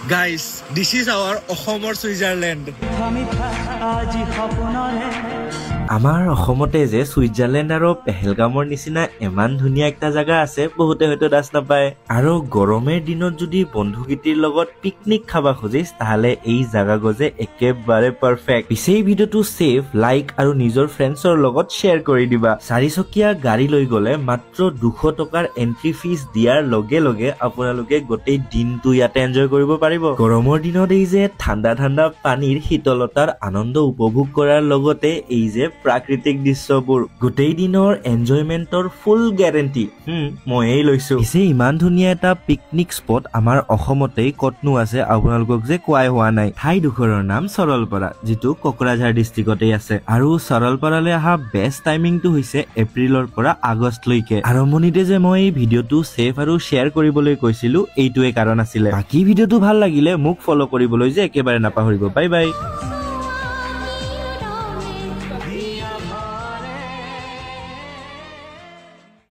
Guys, this is our Ohomor Switzerland. আমাৰ অসমতে যে সুইজাৰলেণ্ড আৰু পেহেলগামৰ নিচিনা ইমান ধুনীয়া একটা জায়গা আছে বহুতে হয়তো দাস নাপায় আৰু গৰমৰ দিনত যদি বন্ধুগীতিৰ লগত পিকনিক খাবা খুজিছ তাহলে এই জায়গা গজে একেবাৰে পাৰফেক্ট পিছে এই ভিডিওটো সেভ লাইক আৰু নিজৰ ফ্ৰেণ্ডছৰ লগত শেয়াৰ কৰি দিবা চাৰিচকীয়া গাড়ী লৈ গলে মাত্ৰ 200 টকাৰ এন্ট্ৰি ফিজ দিয়াৰ লগে লগে আপোনালোকে গোটেই দিনটো ইয়াতে এনজয় কৰিব পাৰিব গৰমৰ দিনত এই যে ঠাণ্ডা ঠাণ্ডা পানীৰ শীতলতাৰ আনন্দ উপভোগ কৰাৰ লগতে এই যে প্ৰাকৃতিক দৃশ্যবোৰ গোটেই দিনৰ এনজয়মেন্টৰ ফুল গ্যাৰান্টি মই লৈছো পিছে ইমান ধুনীয়া এটা পিকনিক স্পট আমাৰ অসমতেই কতনো আছে আপোনালোকক যে কোৱাই হোৱা নাই ঠাইডোখৰৰ নাম সৰলপাৰা যেটো কোকৰাঝাৰ ডিস্ট্ৰিক্টতে আছে আৰু সৰলপাৰালৈ অহা বেষ্ট টাইমিংটো হৈছে এপ্ৰিলৰ পৰা আগষ্টলৈকে আৰম্ভণিতে যে মই এই ভিডিওটো সেভ আৰু শেয়াৰ কৰিবলৈ কৈছিলো এইটোৱে কাৰণ আছিল বাকি ভিডিওটো ভাল লাগিলে মোক ফলো কৰিবলৈ যে একেবাৰে নাপাহৰিব বাই বাই